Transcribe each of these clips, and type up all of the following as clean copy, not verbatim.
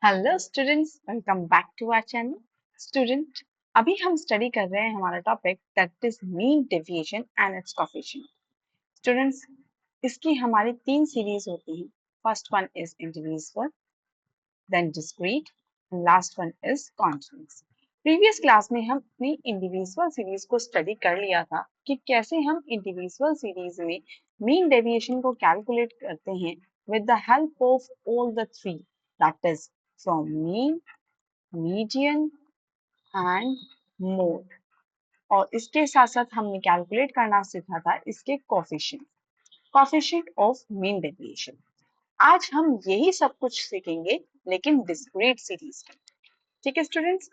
Hello students, welcome back to our channel. Student, अभी हम study कर रहे हैं हमारा topic that is mean deviation and its coefficient. Students, इसकी हमारी तीन सीरीज होती हैं। First one is individual, then discrete and last one is continuous. Previous class में हम अपनी इंडिविजुअल सीरीज को स्टडी कर लिया था कि कैसे हम इंडिविजुअल सीरीज में मीन डेविएशन को कैलकुलेट करते हैं with the help of all the three, that is from mean, median and mode. और इसके साथ साथ हमने कैलकुलेट करना सीखा था इसके कोफिशिएंट ऑफ मीन डेविएशन। आज हम यही सब कुछ सीखेंगे लेकिन डिस्क्रीट सीरीज में। ठीक है स्टूडेंट्स,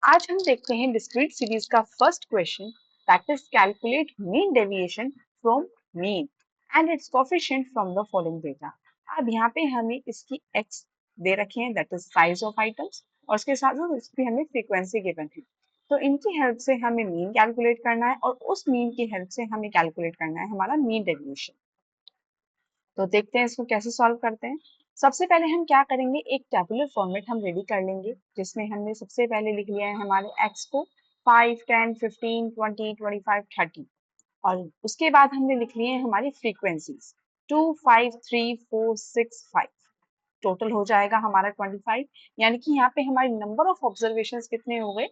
आज हम देखते हैं डिस्क्रीट सीरीज का first question, that is calculate mean deviation from mean and it's coefficient from the following data. अब यहाँ पे हमें इसकी एक्स दे रखे हैं, that is size of items, और उसके साथ साथ इसकी हमें फ्रीक्वेंसी गिवन है। तो इनकी हेल्प से हमें मीन कैलकुलेट करना है और उस मीन की हेल्प से हमें कैलकुलेट करना है हमारा मीन डेविएशन। तो देखते हैं इसको कैसे सॉल्व करते हैं। सबसे पहले हम क्या करेंगे, एक टेबुलर फॉर्मेट हम रेडी कर लेंगे जिसमें हमने सबसे पहले लिख लिया है हमारे एक्स को 5, 10, 15, 20, 25, 30, और उसके बाद हमने लिख लिए हैं हमारी फ्रीक्वेंसीज 2, 5, 3, 4, 6, 5। टोटल हो जाएगा हमारा 25, यानी कि यहाँ पे हमारे नंबर ऑफ ऑब्जर्वेशन कितने हो गए,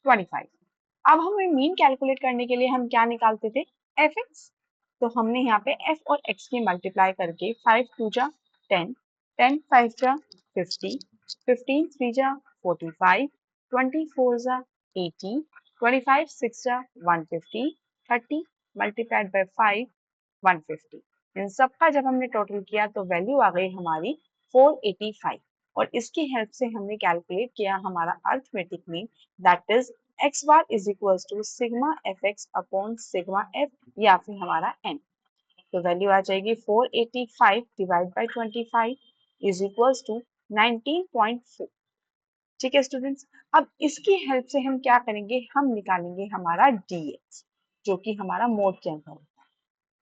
25। अब हमें मीन कैलकुलेट करने के लिए हम क्या निकालते थे, एफ एक्स। तो हमने यहाँ पे एफ और एक्स की मल्टीप्लाई करके 5 2 जा 10, 10 5 जा 50, 15 3 जा 45, 24 जा 80, 25 6 जा 150, 30 मल्टीप्लाइड बाय 5 150। इन सब का जब हमने टोटल किया तो वैल्यू आ गई हमारी 485, और इसकी हेल्प से हमने कैलकुलेट किया हमारा arithmetic mean, that is x bar is equals to sigma fx upon sigma f, या फिर हमारा n। तो वैल्यू आ जाएगी 485 divide by 25 is equals to 19.4। ठीक है स्टूडेंट्स, अब इसकी हेल्प से हम क्या करेंगे, हम निकालेंगे हमारा dx, जो कि हमारा मोड के अंदर होता है।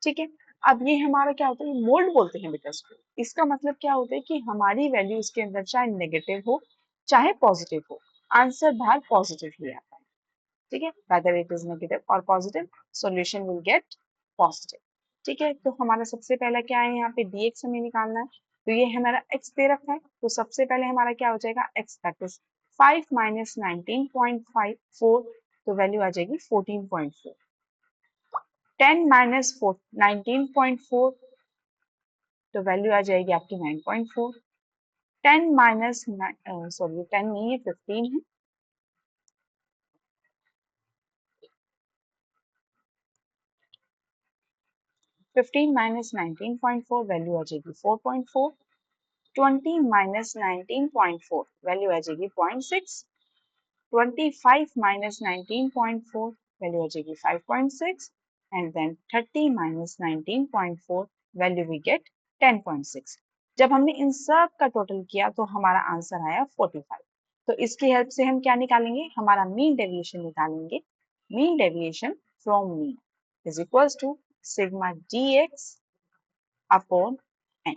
ठीक है, अब ये हमारा क्या होता है, मोड बोलते हैं बेटा इसको। इसका मतलब क्या होता है कि हमारी वैल्यू इसके अंदर चाहे नेगेटिव हो चाहे पॉजिटिव हो, आंसर बाहर पॉजिटिव ही आता है। ठीक है, whether it is negative or positive, solution will get positive। ठीक है, तो हमारा सबसे पहला क्या है, यहाँ पे dx हमें निकालना है। तो ये हमारा x दे रखा है, तो सबसे पहले हमारा क्या हो जाएगा, x दैट इज 5 माइनस 19.54, तो वैल्यू आ जाएगी 14.4। 10 माइनस 19.4, तो वैल्यू आ जाएगी आपकी 9.4। 10 माइनस सॉरी 10 नहीं है 15 है, 15 माइनस 19.4 वैल्यू आ जाएगी 4.4। 20 माइनस 19.4 वैल्यू आ जाएगी 0.6। 25 माइनस 19.4 वैल्यू आ जाएगी 5.6, and then 30 minus 19.4 value we get 10.6। जब हमने इन सब का टोटल किया तो हमारा आंसर आया 45। तो इसकी हेल्प से हम क्या निकालेंगे, हमारा मीन डेविएशन निकालेंगे। Mean deviation from mean is equals to sigma dx upon n,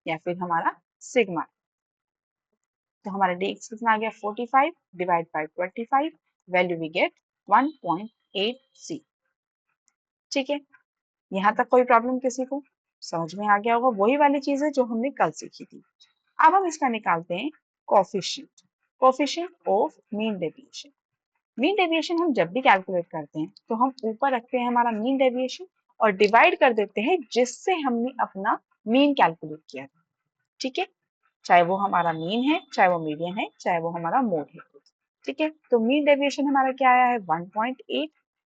या फिर हमारा सिग्मा। तो हमारा dx कितना आ गया, 45 divide by 25, value we get 1.8c। ठीक है, यहाँ तक कोई प्रॉब्लम किसी को समझ में आ गया होगा, वही वाली चीज है जो हमने कल सीखी थी। अब हम इसका निकालते हैं coefficient of mean deviation. Mean deviation हम जब भी कैलकुलेट करते हैं तो हम ऊपर रखते हैं हमारा मीन डेविएशन और डिवाइड कर देते हैं जिससे हमने अपना मीन कैलकुलेट किया था। ठीक है, चाहे वो हमारा मीन है, चाहे वो मीडियन है, चाहे वो हमारा मोड है। ठीक है, तो मीन डेविएशन हमारा क्या आया है 1.8,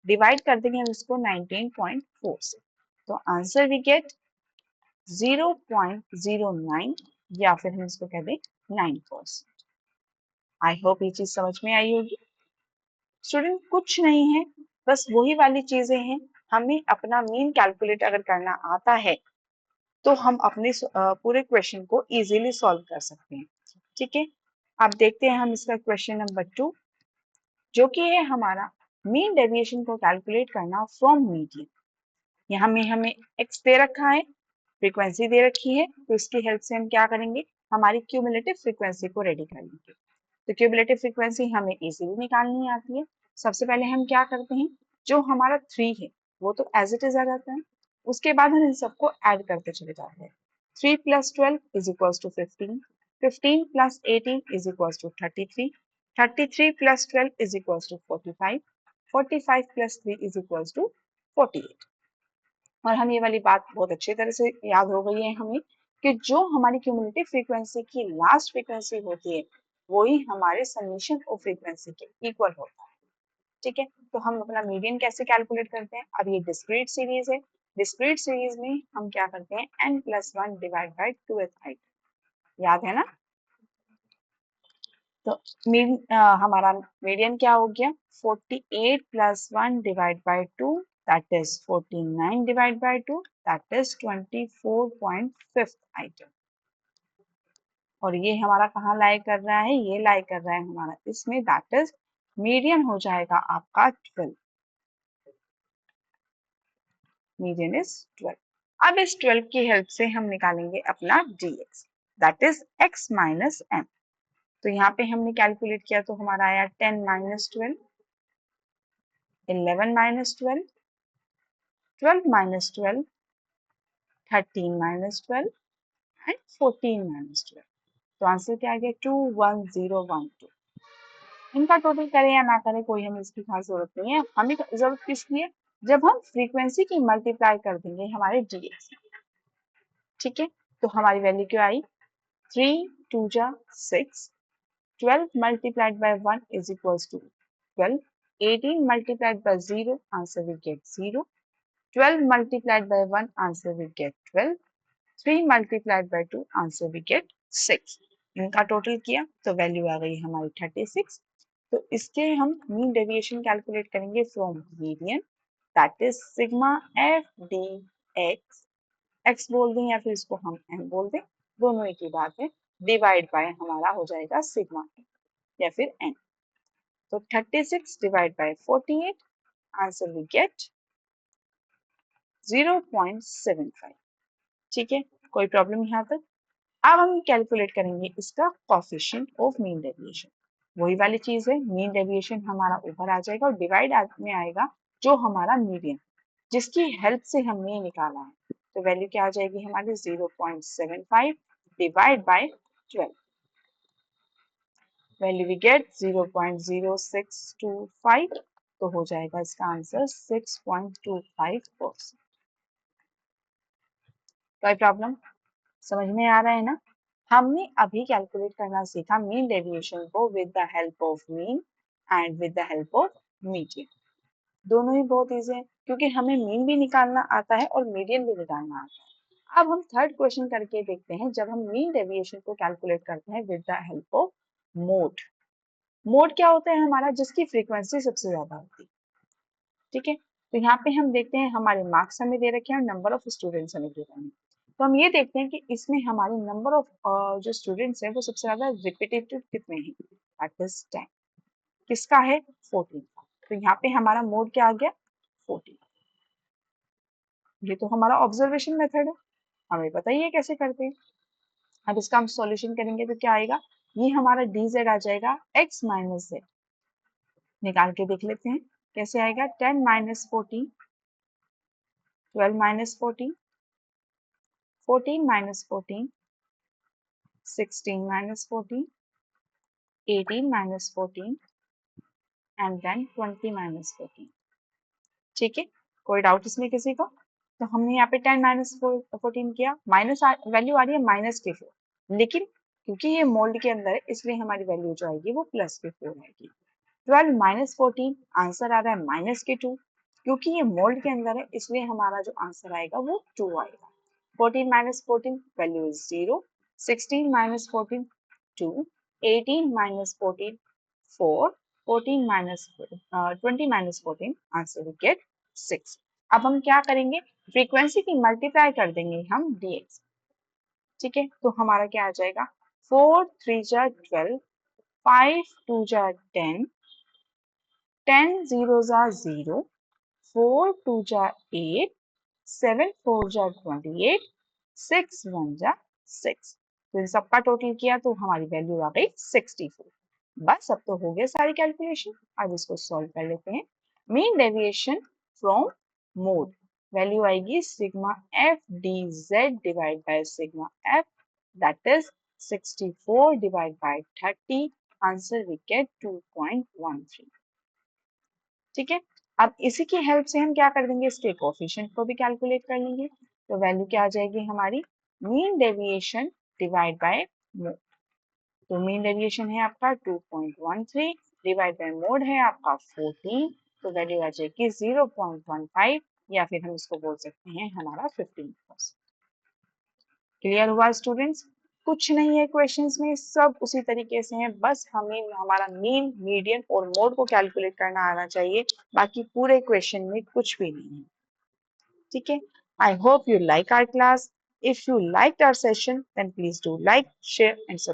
डिवाइड कर देंगे हम इसको 19.4 से, तो आंसर वी गेट 0.09, या फिर हम इसको कह दें 9%। आई होप ये चीज समझ में आई होगी। स्टूडेंट, कुछ नहीं है, बस वही वाली चीजें हैं। हमें अपना मीन कैलकुलेट अगर करना आता है तो हम अपने पूरे क्वेश्चन को इजीली सॉल्व कर सकते हैं। ठीक है, अब देखते हैं हम इसका क्वेश्चन नंबर 2, जो कि है हमारा मीन डेविएशन को कैलकुलेट करना फ्रॉम मीडियन। यहाँ में हमें x दे रखा है, फ्रीक्वेंसी दे रखी है, तो इसकी हेल्प से हम क्या करेंगे, हमारी क्यूमुलेटिव फ्रीक्वेंसी को रेडी कर लेंगे। तो क्यूमुलेटिव फ्रीक्वेंसी हमें इजीली निकालनी आती है। सबसे पहले हम क्या करते हैं, जो हमारा 3 है वो तो एज इट इज आ जाता है, उसके बाद हम इन सबको ऐड करते चले जाते हैं। 3 + 12 = 15, 15 + 18 = 33, 33 + 12 = 45, 45 + 3 = 48। और हम ये वाली बात बहुत अच्छी तरह से याद हो गई है हमें कि जो हमारी क्यूमुलेटिव फ्रीक्वेंसी की लास्ट फ्रीक्वेंसी होती है वही हमारे समेशन ऑफ फ्रीक्वेंसी के इक्वल होता है। ठीक है, तो हम अपना मीडियन कैसे कैलकुलेट करते हैं? अब ये डिस्क्रीट सीरीज है, डिस्क्रीट सीरीज में हम क्या करते हैं, n+1 डिवाइड बाय 2h, याद है ना? तो हमारा मीडियन क्या हो गया, 48 + 1 divide by 2, that is 49 divide by 2, that is 24.5 item. और ये हमारा कहाँ लाई कर रहा है, ये लाई कर रहा है हमारा इसमें, that is मीडियन हो जाएगा आपका 12, मीडियन इज 12। अब इस 12 की हेल्प से हम निकालेंगे अपना dx, that is x minus m। तो यहाँ पे हमने कैलकुलेट किया तो हमारा आया 10 - 12, 11 - 12, 12 - 12, 13 - 12 एंड 14 - 12। तो आंसर क्या आ गया, 21012। इनका टोटल करें या ना करें कोई हमें इसकी खास जरूरत नहीं है, हमें जरूरत किसकी है, जब हम फ्रीक्वेंसी की मल्टीप्लाई कर देंगे हमारे dx। ठीक है, तो हमारी वैल्यू क्या आई, 3 2 6, 12 multiplied by 1 is equals to 12, 18 multiplied by 0, answer we get 0, 12 multiplied by 1, answer we get 12, 3 multiplied by 2, answer we get 6। इनका टोटल किया तो वैल्यू आ गई हमारी 36। तो इसके हम मीन डेविएशन कैलकुलेट करेंगे from median, that is sigma f D x, x बोल दें या फिर इसको हम एम बोल दें, दोनों एक ही बात है, डिवाइड बाय हमारा हो जाएगा सिग्मा या फिर एन। तो 36 divide by 48, answer we get 0.75। ठीक है, कोई प्रॉब्लम यहाँ तक? अब हम कैलकुलेट करेंगे इसका कोफिशिएंट ऑफ मीन डेविएशन। वही वाली चीज है, मीन डेविएशन हमारा ऊपर आ जाएगा और डिवाइड में आएगा जो हमारा मीडियन, जिसकी हेल्प से हमने ये निकाला है। तो वैल्यू क्या आ जाएगी हमारी, 0.75 divide by 12, value we get 0.0625। तो हो जाएगा इसका आंसर 6.25%। कोई प्रॉब्लम, समझ में आ रहा है ना? हमने अभी कैलकुलेट करना सीखा मीन डेविएशन को with the help of mean and with the help of median. दोनों ही बहुत इजी है क्योंकि हमें मीन भी निकालना आता है और मीडियन भी निकालना आता है। अब हम थर्ड क्वेश्चन करके देखते हैं, जब हम मीन डेविएशन को कैलकुलेट करते हैं with the help of mode. Mode क्या होता है हमारा, जिसकी फ्रीक्वेंसी सबसे ज्यादा होती है। ठीक है, तो यहाँ पे हम देखते हैं हमारे मार्क्स हमें दे रखे हैं और नंबर ऑफ स्टूडेंट्स हमें दे रहे हैं। तो हम ये देखते हैं कि इसमें हमारी नंबर ऑफ जो स्टूडेंट्स हैं वो सबसे ज्यादा रिपीटेटिव कितने हैं, दैट इज 10। किसका है, 14। तो यहाँ पे हमारा मोड क्या आ गया, 14। ये तो हमारा ऑब्जर्वेशन मेथड है, हमें पता ही है कैसे करते हैं। अब इसका हम सॉल्यूशन करेंगे तो क्या आएगा, ये हमारा dz आ जाएगा x माइनस z। निकाल के देख लेते हैं कैसे आएगा, 10 - 14, 12 - 14, 14 - 14, 16 - 14, 18 - 14 एंड देन 20 - 14। ठीक है, कोई डाउट इसमें किसी को? तो हमने यहाँ पे 10 - 14 किया, माइनस वैल्यू आ रही है -4, लेकिन क्योंकि ये मोल्ड के अंदर है इसलिए हमारी वैल्यू जो आएगी वो +4 आएगी। 12 - 14, आंसर आ रहा है -2, क्योंकि ये मोल्ड के अंदर है इसलिए हमारा जो आंसर आएगा वो 2 आएगा। 14 - 14, value is 0, 16 - 14, 2, 18 - 14, 4, 14 20 - 14, answer we gate 6। अब हम क्या करेंगे, फ्रीक्वेंसी की मल्टीप्लाई कर देंगे हम dx। ठीक है, तो हमारा क्या आ जाएगा, 4 3 12, 5 2 10, 10 0 0, 4 2 8, 7 4 28, 6 1 6। तो इन सबका टोटल किया तो हमारी वैल्यू आ गई 64। बस अब तो हो गया सारी कैलकुलेशन। अब इसको सॉल्व कर लेते हैं। Mean deviation from mode, value आएगी sigma f d z divide by sigma f, that is 64 divide by 30। Answer we get 2.13। ठीक है, अब इसी की हेल्प से हम क्या कर देंगे, इसके कोफिशिएंट को भी कैलकुलेट कर लेंगे। तो वैल्यू क्या आ जाएगी हमारी, mean deviation divide by mode. तो मीन डेविएशन है आपका 2.13 डिवाइड बाय मोड है आपका 14, तो वैल्यू आ जाएगी 0.15, या फिर हम इसको बोल सकते हैं हमारा 15%। क्लियर हुआ स्टूडेंट्स? कुछ नहीं है क्वेश्चंस में, सब उसी तरीके से हैं, बस हमें हमारा मीन, मीडियन और मोड को कैलकुलेट करना आना चाहिए, बाकी पूरे क्वेश्चन में कुछ भी नहीं है। ठीक है, I hope you like our class. If you liked our session, then please do like, share and subscribe.